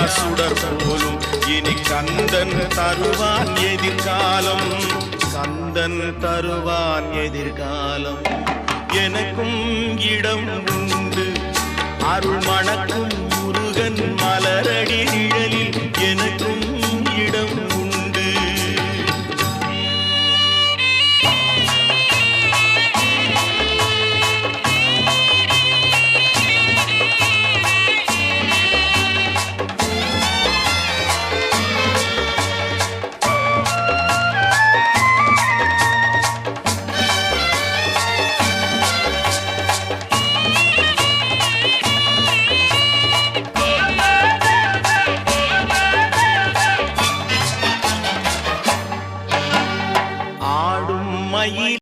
சுடர் போலும் இனி கந்தன் தருவான் எதிர்காலம். கந்தன் தருவான் எதிர்காலம். எனக்கும் இடம் உண்டு அருள் மணக்கும் முருகன் மலரடி